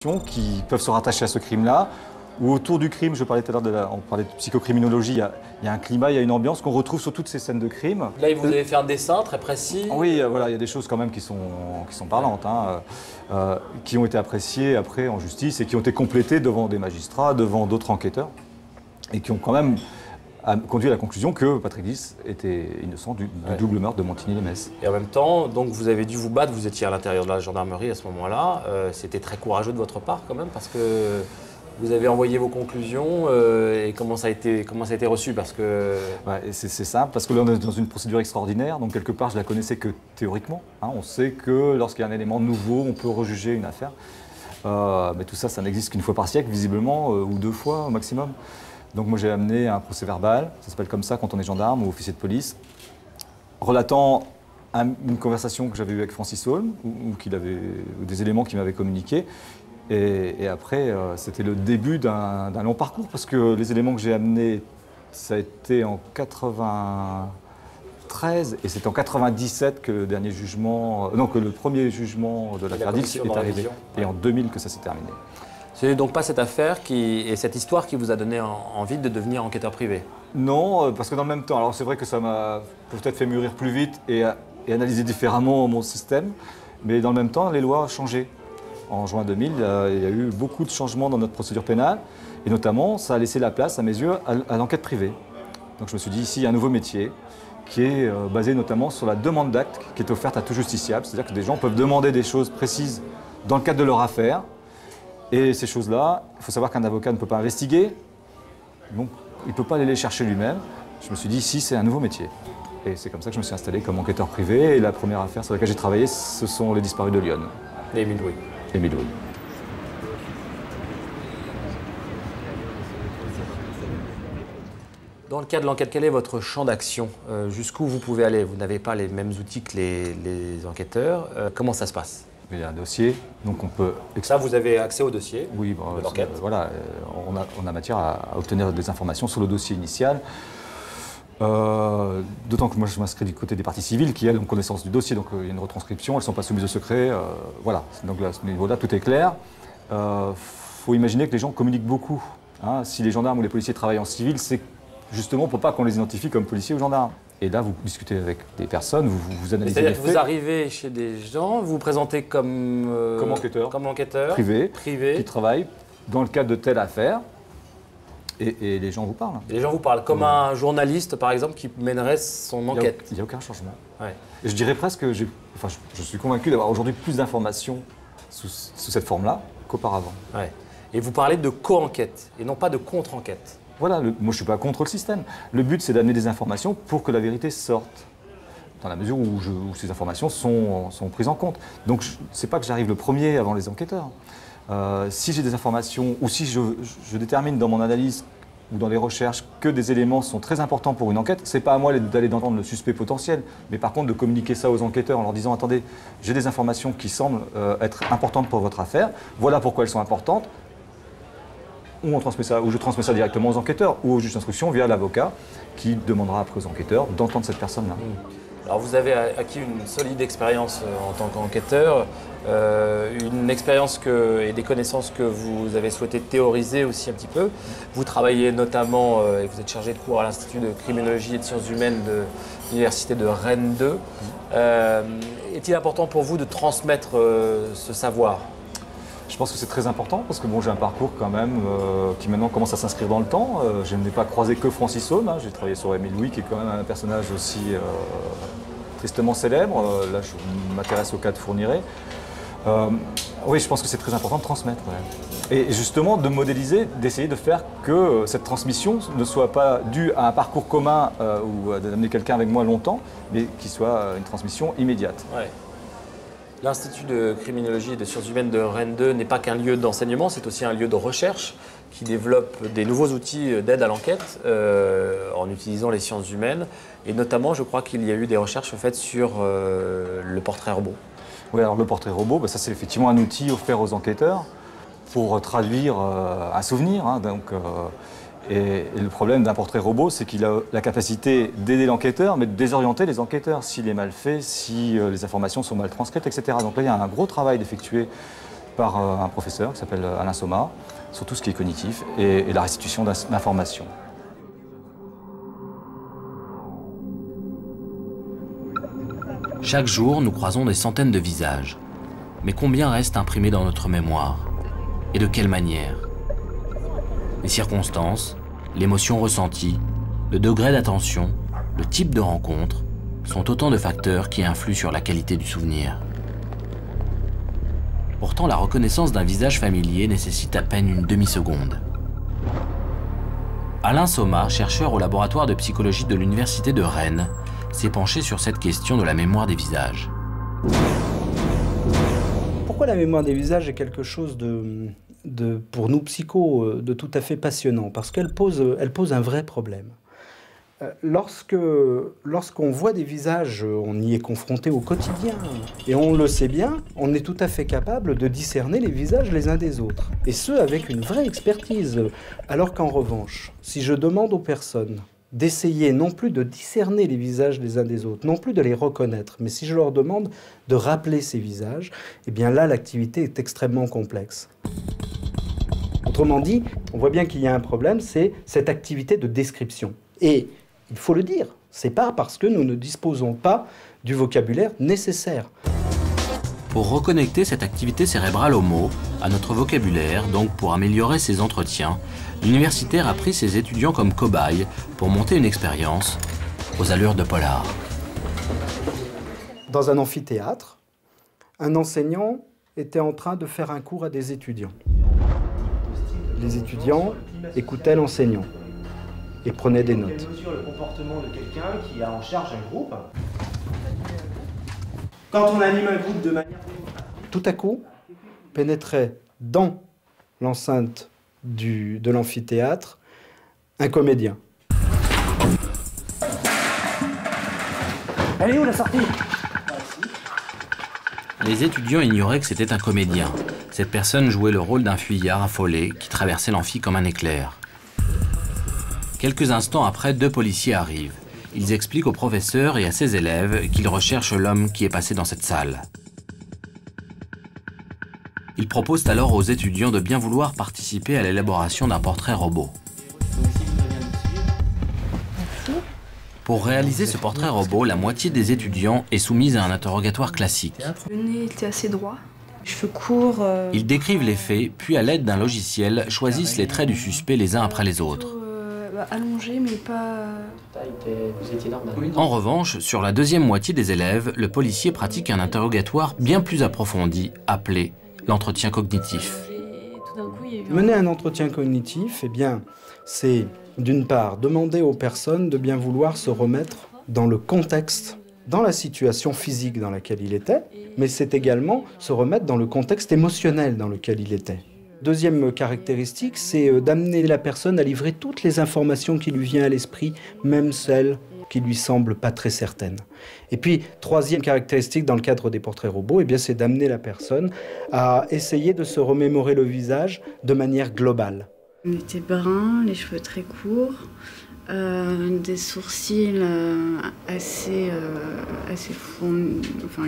questions qui peuvent se rattacher à ce crime-là. Ou autour du crime, je parlais tout à l'heure on parlait de psychocriminologie, il y a un climat, il y a une ambiance qu'on retrouve sur toutes ces scènes de crime. Là, vous avez fait un dessin très précis. Oui, voilà, il y a des choses quand même qui sont parlantes, qui ont été appréciées après en justice et qui ont été complétées devant des magistrats, devant d'autres enquêteurs, et qui ont quand même conduit à la conclusion que Patrick Dys était innocent du double meurtre de Montigny-lès-Metz. Et en même temps, donc vous avez dû vous battre, vous étiez à l'intérieur de la gendarmerie à ce moment-là. C'était très courageux de votre part quand même, parce que vous avez envoyé vos conclusions et comment ça a été reçu parce que... Ouais, c'est simple, parce que là on est dans une procédure extraordinaire, donc quelque part je la connaissais que théoriquement. On sait que lorsqu'il y a un élément nouveau, on peut rejuger une affaire. Mais tout ça, ça n'existe qu'une fois par siècle, visiblement, ou 2 fois au maximum. Donc moi j'ai amené un procès verbal, ça s'appelle comme ça quand on est gendarme ou officier de police, relatant une conversation que j'avais eue avec Francis Holm, ou des éléments qu'il m'avait communiqués. Et après, c'était le début d'un long parcours, parce que les éléments que j'ai amenés, ça a été en 93, et c'est en 97 que le dernier jugement, que le premier jugement de l'affaire Dys est arrivé, et en 2000 que ça s'est terminé. Ce n'est donc pas cette affaire et cette histoire qui vous a donné envie de devenir enquêteur privé? Non, parce que dans le même temps, alors c'est vrai que ça m'a peut-être fait mûrir plus vite et analyser différemment mon système, mais dans le même temps, les lois ont changé. En juin 2000, il y a eu beaucoup de changements dans notre procédure pénale, et notamment, ça a laissé la place, à mes yeux, à l'enquête privée. Donc je me suis dit, ici, il y a un nouveau métier qui est basé notamment sur la demande d'acte qui est offerte à tout justiciable. C'est-à-dire que des gens peuvent demander des choses précises dans le cadre de leur affaire, et ces choses-là, il faut savoir qu'un avocat ne peut pas investiguer, donc il ne peut pas aller les chercher lui-même. Je me suis dit, ici, c'est un nouveau métier. Et c'est comme ça que je me suis installé comme enquêteur privé, et la première affaire sur laquelle j'ai travaillé, ce sont les disparus de Lyon. Et Émile Louis. Émile Louis. Dans le cas de l'enquête, quel est votre champ d'action? Jusqu'où vous pouvez aller? Vous n'avez pas les mêmes outils que les enquêteurs. Comment ça se passe? Il y a un dossier, donc on peut... Ça, vous avez accès au dossier de l'enquête. Voilà, on a matière à obtenir des informations sur le dossier initial. D'autant que moi je m'inscris du côté des parties civiles qui elles ont connaissance du dossier, donc il y a une retranscription, elles ne sont pas soumises au secret, voilà, donc là, à ce niveau-là tout est clair. Faut imaginer que les gens communiquent beaucoup. Si les gendarmes ou les policiers travaillent en civil, c'est justement pour pas qu'on les identifie comme policiers ou gendarmes. Et là, vous discutez avec des personnes, vous analysez les faits. C'est-à-dire que vous arrivez chez des gens, vous vous présentez comme enquêteur privé qui travaille dans le cadre de telle affaire. Et les gens vous parlent. Et les gens vous parlent, comme un journaliste, par exemple, qui mènerait son enquête. Il n'y a aucun changement. Ouais. Et je dirais presque que je suis convaincu d'avoir aujourd'hui plus d'informations sous cette forme-là qu'auparavant. Ouais. Et vous parlez de co-enquête, et non pas de contre-enquête. Voilà, moi je ne suis pas contre le système. Le but, c'est d'amener des informations pour que la vérité sorte, dans la mesure où ces informations sont prises en compte. Donc, ce n'est pas que j'arrive le premier avant les enquêteurs. Si j'ai des informations, ou si je détermine dans mon analyse ou dans les recherches que des éléments sont très importants pour une enquête, ce n'est pas à moi d'aller d'entendre le suspect potentiel, mais par contre de communiquer ça aux enquêteurs en leur disant « Attendez, j'ai des informations qui semblent être importantes pour votre affaire, voilà pourquoi elles sont importantes », ou je transmets ça directement aux enquêteurs ou au juge d'instruction via l'avocat qui demandera après aux enquêteurs d'entendre cette personne-là. Alors vous avez acquis une solide expérience en tant qu'enquêteur, une expérience et des connaissances que vous avez souhaité théoriser aussi un petit peu. Vous travaillez notamment, et vous êtes chargé de cours à l'Institut de criminologie et de sciences humaines de l'Université de Rennes 2. Est-il important pour vous de transmettre ce savoir ? Je pense que c'est très important parce que j'ai un parcours quand même qui maintenant commence à s'inscrire dans le temps. Je n'ai pas croisé que Francis Holm, j'ai travaillé sur Émile Louis qui est quand même un personnage aussi tristement célèbre. Là je m'intéresse au cas de Fourniret. Oui, je pense que c'est très important de transmettre. Ouais. Et justement de modéliser, d'essayer de faire que cette transmission ne soit pas due à un parcours commun ou d'amener quelqu'un avec moi longtemps, mais qui soit une transmission immédiate. Ouais. L'Institut de criminologie et de sciences humaines de Rennes 2 n'est pas qu'un lieu d'enseignement, c'est aussi un lieu de recherche qui développe des nouveaux outils d'aide à l'enquête en utilisant les sciences humaines. Et notamment, je crois qu'il y a eu des recherches faites sur le portrait robot. Oui, alors le portrait robot, ça c'est effectivement un outil offert aux enquêteurs pour traduire un souvenir. Et le problème d'un portrait robot, c'est qu'il a la capacité d'aider l'enquêteur, mais de désorienter les enquêteurs s'il est mal fait, si les informations sont mal transcrites, etc. Donc là, il y a un gros travail d'effectuer par un professeur qui s'appelle Alain Soma, sur tout ce qui est cognitif et la restitution d'informations. Chaque jour, nous croisons des centaines de visages. Mais combien reste imprimé dans notre mémoire? Et de quelle manière? Les circonstances, l'émotion ressentie, le degré d'attention, le type de rencontre sont autant de facteurs qui influent sur la qualité du souvenir. Pourtant, la reconnaissance d'un visage familier nécessite à peine une demi-seconde. Alain Soma, chercheur au laboratoire de psychologie de l'Université de Rennes, s'est penché sur cette question de la mémoire des visages. Pourquoi la mémoire des visages est quelque chose pour nous psychos, de tout à fait passionnant? Parce qu'elle pose un vrai problème. Lorsqu'on voit des visages, on y est confronté au quotidien. Et on le sait bien, on est tout à fait capable de discerner les visages les uns des autres. Et ce, avec une vraie expertise. Alors qu'en revanche, si je demande aux personnes d'essayer non plus de discerner les visages les uns des autres, non plus de les reconnaître, mais si je leur demande de rappeler ces visages, eh bien là, l'activité est extrêmement complexe. Autrement dit, on voit bien qu'il y a un problème, c'est cette activité de description. Et il faut le dire, c'est pas parce que nous ne disposons pas du vocabulaire nécessaire. Pour reconnecter cette activité cérébrale au mot, à notre vocabulaire, donc pour améliorer ses entretiens, l'universitaire a pris ses étudiants comme cobayes pour monter une expérience aux allures de polar. Dans un amphithéâtre, un enseignant était en train de faire un cours à des étudiants. Les étudiants écoutaient l'enseignant et prenaient des notes. Elle mesure le comportement de quelqu'un qui a en charge un groupe. Quand on anime un groupe de manière... Tout à coup, pénétrait dans l'enceinte de l'amphithéâtre un comédien. Elle est où la sortie? Les étudiants ignoraient que c'était un comédien. Cette personne jouait le rôle d'un fuyard affolé qui traversait l'amphi comme un éclair. Quelques instants après, 2 policiers arrivent. Ils expliquent au professeur et à ses élèves qu'ils recherchent l'homme qui est passé dans cette salle. Ils proposent alors aux étudiants de bien vouloir participer à l'élaboration d'un portrait robot. Pour réaliser ce portrait robot, la moitié des étudiants est soumise à un interrogatoire classique. Le nez était assez droit, cheveux courts. Ils décrivent les faits, puis à l'aide d'un logiciel, choisissent les traits du suspect les uns après les autres. Allongé, mais pas... Vous étiez normal. En revanche, sur la deuxième moitié des élèves, le policier pratique un interrogatoire bien plus approfondi, appelé l'entretien cognitif. Mener un entretien cognitif, eh bien, c'est d'une part demander aux personnes de bien vouloir se remettre dans le contexte, dans la situation physique dans laquelle il était, mais c'est également se remettre dans le contexte émotionnel dans lequel il était. Deuxième caractéristique, c'est d'amener la personne à livrer toutes les informations qui lui viennent à l'esprit, même celles qui lui semblent pas très certaines. Et puis, troisième caractéristique dans le cadre des portraits robots, eh bien, c'est d'amener la personne à essayer de se remémorer le visage de manière globale. Il était brun, les cheveux très courts, des sourcils assez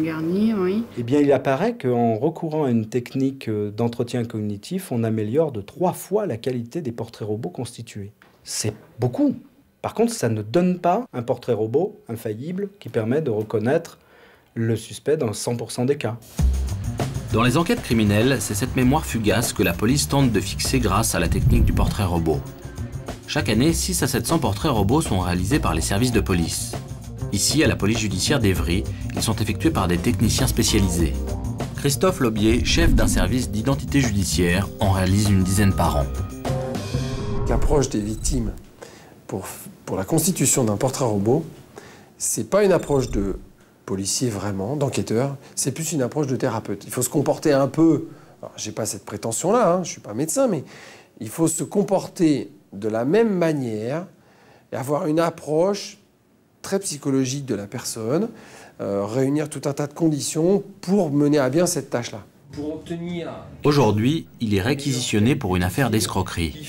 garnis, oui. Eh bien, il apparaît qu'en recourant à une technique d'entretien cognitif, on améliore de 3 fois la qualité des portraits robots constitués. C'est beaucoup. Par contre, ça ne donne pas un portrait robot infaillible qui permet de reconnaître le suspect dans 100% des cas. Dans les enquêtes criminelles, c'est cette mémoire fugace que la police tente de fixer grâce à la technique du portrait robot. Chaque année, 600 à 700 portraits robots sont réalisés par les services de police. Ici, à la police judiciaire d'Évry, ils sont effectués par des techniciens spécialisés. Christophe Laubier, chef d'un service d'identité judiciaire, en réalise une dizaine par an. L'approche des victimes pour la constitution d'un portrait robot, c'est pas une approche de policier vraiment, d'enquêteur, c'est plus une approche de thérapeute. Il faut se comporter un peu, j'ai pas cette prétention-là, je suis pas médecin, mais il faut se comporter de la même manière et avoir une approche très psychologique de la personne, réunir tout un tas de conditions pour mener à bien cette tâche-là. Aujourd'hui, il est réquisitionné pour une affaire d'escroquerie.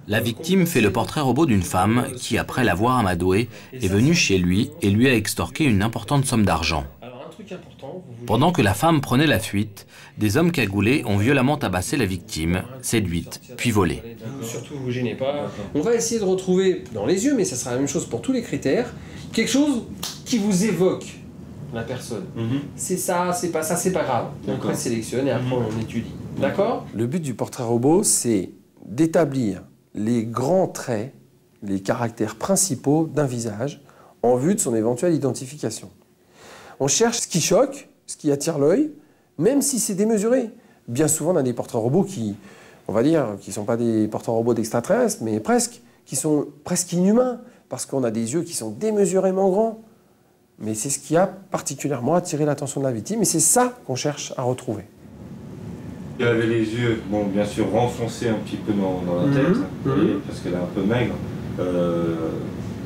La victime fait le portrait robot d'une femme qui, après l'avoir amadoué, est venue chez lui et lui a extorqué une importante somme d'argent. truc important. Pendant que la femme prenait la fuite, des hommes cagoulés ont violemment tabassé la victime, séduite, puis volée. Surtout, vous gênez pas. On va essayer de retrouver dans les yeux, mais ça sera la même chose pour tous les critères, quelque chose qui vous évoque la personne. C'est ça, c'est pas ça, c'est pas grave. On présélectionne et après on étudie. D'accord ? Le but du portrait robot, c'est d'établir les grands traits, les caractères principaux d'un visage en vue de son éventuelle identification. On cherche ce qui choque, ce qui attire l'œil, même si c'est démesuré. Bien souvent, on a des portraits robots qui, on va dire, qui ne sont pas des portraits robots d'extraterrestres, mais presque, qui sont presque inhumains, parce qu'on a des yeux qui sont démesurément grands. Mais c'est ce qui a particulièrement attiré l'attention de la victime, et c'est ça qu'on cherche à retrouver. Elle avait les yeux, bon, bien sûr, renfoncés un petit peu dans la tête, parce qu'elle est un peu maigre.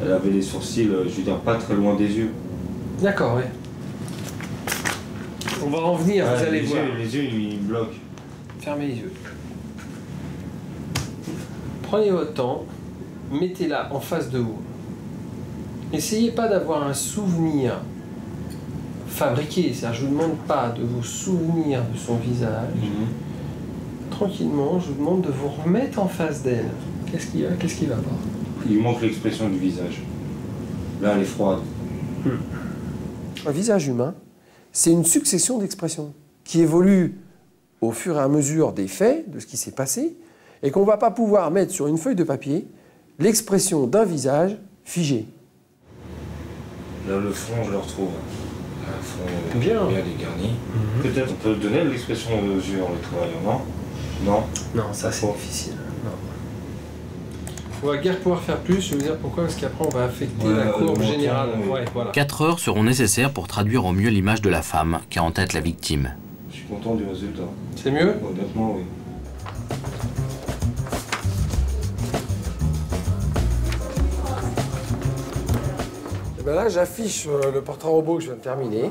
Elle avait les sourcils, je veux dire, pas très loin des yeux. D'accord, oui. On va en venir, vous allez voir. Les yeux, ils me bloquent. Fermez les yeux. Prenez votre temps, mettez-la en face de vous. N'essayez pas d'avoir un souvenir fabriqué, c'est-à-dire je ne vous demande pas de vous souvenir de son visage. Tranquillement, je vous demande de vous remettre en face d'elle. Qu'est-ce qu'il y a? Qu'est-ce qui va pas? Il manque l'expression du visage. Là, elle est froide. Un visage humain, c'est une succession d'expressions qui évoluent au fur et à mesure des faits, de ce qui s'est passé, et qu'on ne va pas pouvoir mettre sur une feuille de papier l'expression d'un visage figé. Là, le front, je le retrouve. Un front bien dégarni. Peut-être on peut donner l'expression aux yeux en les travaillant, non? Non. Non, ça c'est difficile. Non. On va guère pouvoir faire plus, je vais vous dire pourquoi, parce qu'après on va affecter la courbe générale. Ouais, voilà. 4 heures seront nécessaires pour traduire au mieux l'image de la femme qu'a en tête la victime. Je suis content du résultat. C'est mieux? Honnêtement, oui. Et ben là, j'affiche le portrait robot que je viens de terminer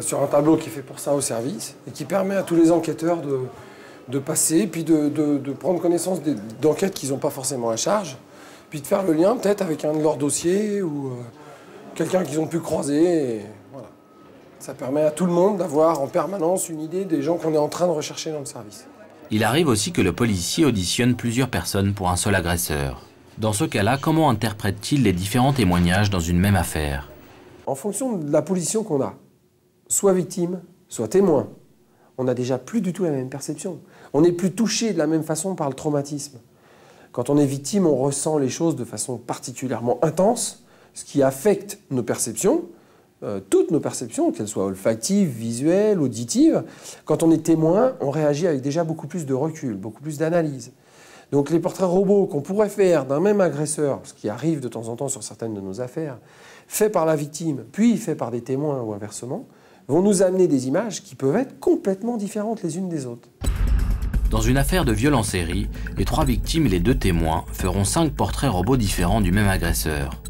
sur un tableau qui est fait pour ça au service et qui permet à tous les enquêteurs de passer, puis de prendre connaissance d'enquêtes qu'ils n'ont pas forcément à charge, puis de faire le lien peut-être avec un de leurs dossiers ou quelqu'un qu'ils ont pu croiser. Et voilà. Ça permet à tout le monde d'avoir en permanence une idée des gens qu'on est en train de rechercher dans le service. Il arrive aussi que le policier auditionne plusieurs personnes pour un seul agresseur. Dans ce cas-là, comment interprète-t-il les différents témoignages dans une même affaire? En fonction de la position qu'on a, soit victime, soit témoin, on n'a déjà plus du tout la même perception. On n'est plus touché de la même façon par le traumatisme. Quand on est victime, on ressent les choses de façon particulièrement intense, ce qui affecte nos perceptions, toutes nos perceptions, qu'elles soient olfactives, visuelles, auditives. Quand on est témoin, on réagit avec déjà beaucoup plus de recul, beaucoup plus d'analyse. Donc les portraits robots qu'on pourrait faire d'un même agresseur, ce qui arrive de temps en temps sur certaines de nos affaires, fait par la victime, puis fait par des témoins ou inversement, vont nous amener des images qui peuvent être complètement différentes les unes des autres. Dans une affaire de viol en série, les 3 victimes et les 2 témoins feront 5 portraits robots différents du même agresseur.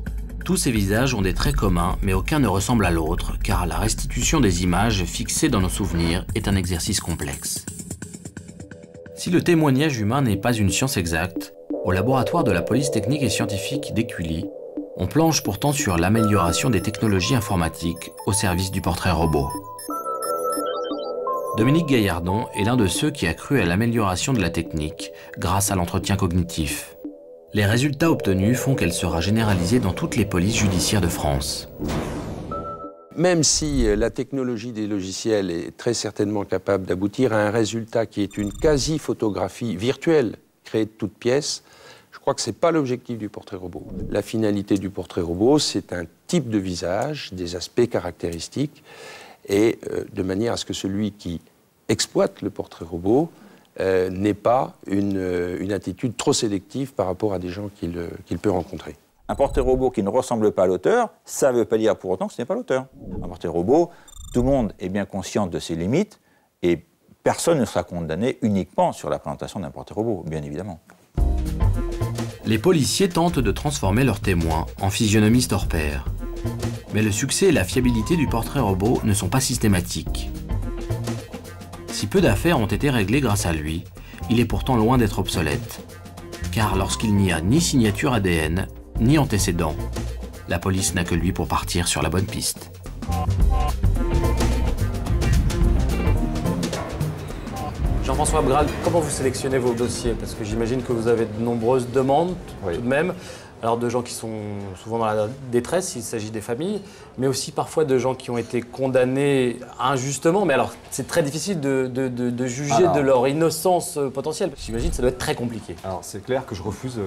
Tous ces visages ont des traits communs, mais aucun ne ressemble à l'autre, car la restitution des images fixées dans nos souvenirs est un exercice complexe. Si le témoignage humain n'est pas une science exacte, au laboratoire de la police technique et scientifique d'Écully, on planche pourtant sur l'amélioration des technologies informatiques au service du portrait robot. Dominique Gaillardon est l'un de ceux qui a cru à l'amélioration de la technique grâce à l'entretien cognitif. Les résultats obtenus font qu'elle sera généralisée dans toutes les polices judiciaires de France. Même si la technologie des logiciels est très certainement capable d'aboutir à un résultat qui est une quasi-photographie virtuelle créée de toutes pièces, je crois que ce n'est pas l'objectif du portrait robot. La finalité du portrait robot, c'est un type de visage, des aspects caractéristiques, et de manière à ce que celui qui exploite le portrait robot n'ait pas une attitude trop sélective par rapport à des gens qu'il peut rencontrer. Un portrait robot qui ne ressemble pas à l'auteur, ça ne veut pas dire pour autant que ce n'est pas l'auteur. Un portrait robot, tout le monde est bien conscient de ses limites et personne ne sera condamné uniquement sur la présentation d'un portrait robot, bien évidemment. Les policiers tentent de transformer leurs témoins en physionomistes hors pair. Mais le succès et la fiabilité du portrait robot ne sont pas systématiques. Si peu d'affaires ont été réglées grâce à lui, il est pourtant loin d'être obsolète. Car lorsqu'il n'y a ni signature ADN, ni antécédent, la police n'a que lui pour partir sur la bonne piste. Jean-François Abgral, comment vous sélectionnez vos dossiers? Parce que j'imagine que vous avez de nombreuses demandes, tout de même. Alors de gens qui sont souvent dans la détresse, s'il s'agit des familles, mais aussi parfois de gens qui ont été condamnés injustement. Mais alors, c'est très difficile de juger de leur innocence potentielle. J'imagine que ça doit être très compliqué. Alors, c'est clair que je refuse